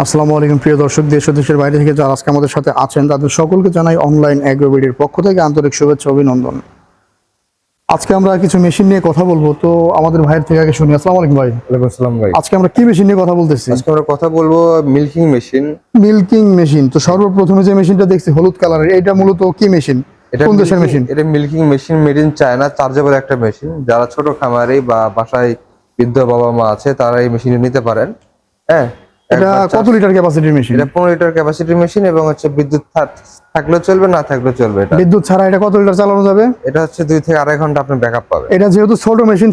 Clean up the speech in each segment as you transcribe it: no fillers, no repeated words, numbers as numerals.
আসসালামু আলাইকুম প্রিয় দর্শক, দেশ ও দেশের বাইরে থেকে যারা আজকে আমাদের সাথে আছেন তাদের সকলকে জানাই অনলাইন অ্যাগ্রোবিডির পক্ষ থেকে আন্তরিক শুভেচ্ছা অভিনন্দন। আজকে আমরা কিছু মেশিন নিয়ে কথা বলবো, তো আমাদের ভাইয়ের থেকে আগে শুনি। আসসালামু আলাইকুম ভাই। ওয়ালাইকুম আসসালাম ভাই। আজকে আমরা কি মেশিন নিয়ে কথা বলতেছি? আজকে আমরা কথা বলবো মিল্কিং মেশিন। Milking machine. তো সর্বপ্রথমে যে মেশিনটা দেখছি হলুদ কালারের, এটা মূলত কি মেশিন, কোন দেশের মেশিন? এটা milking machine, made in China, chargeable একটা মেশিন। যারা ছোট খামারি বা বাসায় বৃদ্ধ বাবা মা আছে তারা এই মেশিন নিতে পারেন। হ্যাঁ, এটা কত লিটার ক্যাপাসিটির মেশিন? এটা 15 লিটার ক্যাপাসিটির মেশিন এবং হচ্ছে বিদ্যুৎ থাকলেও চলবে, না থাকলেও চলবে। এটা বিদ্যুৎ ছাড়া এটা কত লিটার চালানো যাবে? এটা হচ্ছে 2 থেকে 2.5 ঘন্টা আপনি ব্যাকআপ পাবেন। এটা যেহেতু ছোট মেশিন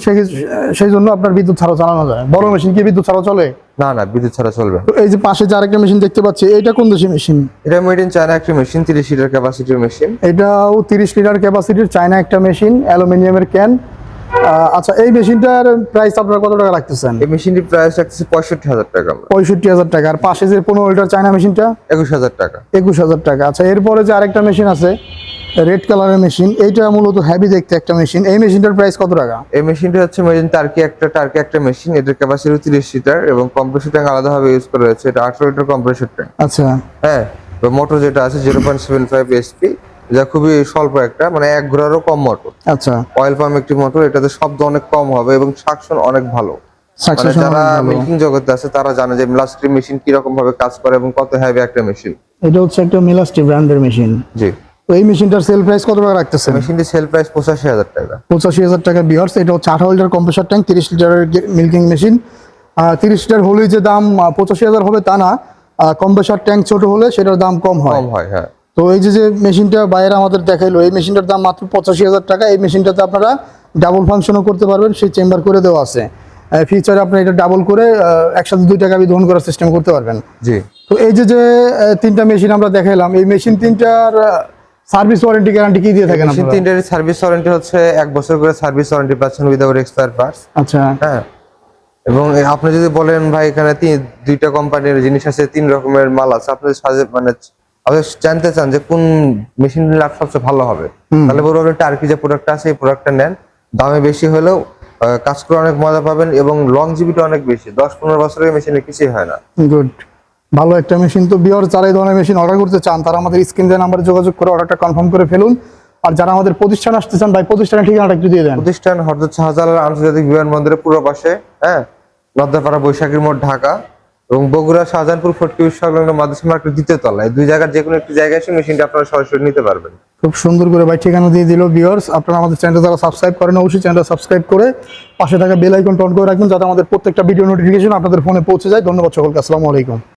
সেই জন্য আপনার বিদ্যুৎ ছাড়াও চালানো যায়। বড় মেশিন কি বিদ্যুৎ ছাড়াও চলে? না না, বিদ্যুৎ ছাড়া চলবে। তো এই যে পাশে যে আরেকটা মেশিন দেখতে পাচ্ছি, এটা কোন দেশের মেশিন? এটা মেড ইন চায়না একটা মেশিন, 30 লিটার ক্যাপাসিটির মেশিন। এটাও 30 লিটার ক্যাপাসিটির চায়না একটা মেশিন, অ্যালুমিনিয়ামের ক্যান। আচ্ছা, এই মেশিনটার প্রাইস আপনারা কত টাকা রাখতেছেন? এই মেশিনটির প্রাইস রাখতেছে 65,000 টাকা। 65,000 টাকা। আর পাশে যে 15 লিটার চায়না মেশিনটা 21,000 টাকা। 21,000 টাকা। আচ্ছা, এরপরে যে আরেকটা মেশিন আছে রেড কালারের মেশিন, এইটা মূলত হেভি দেখতে একটা মেশিন। এই মেশিনটার প্রাইস কত টাকা? এই মেশিনটা হচ্ছে মেড ইন টার্কি একটা মেশিন। এটার ক্যাপাসিটি 30 লিটার এবং কম্প্রেসর ট্যাঙ্ক আলাদাভাবে ইউজ করা হয়েছে। এটা 18 লিটার কম্প্রেসর ট্যাঙ্ক। আচ্ছা, হ্যাঁ, তো মোটর যেটা আছে 0.75 এসপি, যা খুবই স্বল্প একটা, মানে 1 ঘোড়ারও কম মোটর। আচ্ছা, অয়েল পাম্প একটি মোটর। এটাতে শব্দ অনেক কম হবে এবং সাকশন অনেক ভালো। মানে সাকসেশন যারা অনেক ভালো। মিল্কিং জগতে আছে তারা জানে যে মিলাস্ট্রি মেশিন কি রকম ভাবে কাজ করে এবং কত হেভি একটা মেশিন। এটা হচ্ছে একটা মিলাস্টি ব্র্যান্ডের মেশিন। জি, তো এই মেশিনটার সেল প্রাইস কত টাকা রাখতেছেন? মেশিনটি সেল প্রাইস 85,000 টাকা। 85,000 টাকা বিয়ার্স। এটা হচ্ছে 18 লিটার কম্প্রেসর ট্যাঙ্ক, 30 লিটারের মিল্কিং মেশিন। 30 লিটার হলেই যে দাম 85,000 হবে তা না, কম্প্রেসর ট্যাঙ্ক ছোট হলে সেটার দাম কম হয়। কম হয়, হ্যাঁ। তো এই যে মেশিনটা বাইরে আমাদের দেখাইলো, এই মেশিনটার দাম মাত্র 85,000 টাকা। এই মেশিনটাতে আপনারা ডাবল ফাংশনও করতে পারবেন, সেই চেম্বার করে দেওয়া আছে। ফিচারে আপনি এটা ডাবল করে একসাথে 2 টাকা দহন করার সিস্টেম করতে পারবেন। জি, তো এই যে তিনটা মেশিন আমরা দেখাইলাম, এই মেশিন তিনটার সার্ভিস ওয়ারেন্টি গ্যারান্টি কি দিয়ে থাকেন মেশিন আপনারা? তিনটার সার্ভিস ওয়ারেন্টি হচ্ছে 1 বছর করে সার্ভিস ওয়ারেন্টি পাচ্ছেন উইদাউট এক্সপায়ার পার্টস। আচ্ছা, হ্যাঁ, এবং আপনি যদি বলেন ভাই এখানে দুইটা কোম্পানির জিনিস আছে, 3 রকমের মাল আছে, আপনি মানে আপনি জানতে চান যে কোন মেশিন নিলে সবচেয়ে ভালো হবে, তাহলে বলবো আপনি টার্কি যে প্রোডাক্টটা আছে এই প্রোডাক্টটা নেন। দামে বেশি হলেও কাজ করে অনেক মজা পাবেন এবং লংজিভিটি অনেক বেশি। 10-15 বছরের মেশিনে কিছুই হয় না। গুড, ভালো একটা মেশিন। তো বিয়ার যারা এই ধরনের মেশিন অর্ডার করতে চান তারা আমাদের স্ক্রিন দেওয়া নাম্বারে যোগাযোগ করে অর্ডারটা কনফার্ম করে ফেলুন। আর যারা আমাদের প্রতিষ্ঠান আসতে চান, ভাই প্রতিষ্ঠানের ঠিকানাটা একটু দিয়ে দেন। প্রতিষ্ঠান হযরত শাহজালাল আন্তর্জাতিক বিমানবন্দরের পূর্ব পাশে, হ্যাঁ, নদ্দাপাড়া বৈশাখীর মোড়, ঢাকা। এবং বগুড়া শাহজাহানপুর ফোর্ট সংলগ্ন মাদ্রাসা মার্কেট 2য় তলায়। 2 জায়গার যে কোনো একটি জায়গায় এসে মেশিনটা আপনারা সরাসরি নিতে পারবেন। খুব সুন্দর করে ভাই ঠিকানা দিয়ে দিল। ভিউয়ার্স, আপনারা আমাদের চ্যানেলটা যারা সাবস্ক্রাইব করেন অবশ্যই চ্যানেলটা সাবস্ক্রাইব করে পাশে থাকা বেল আইকনটা অন করে রাখবেন যাতে আমাদের প্রত্যেকটা ভিডিও নোটিফিকেশন আপনাদের ফোনে পৌঁছে যায়। ধন্যবাদ সকলকে। আসসালামু আলাইকুম।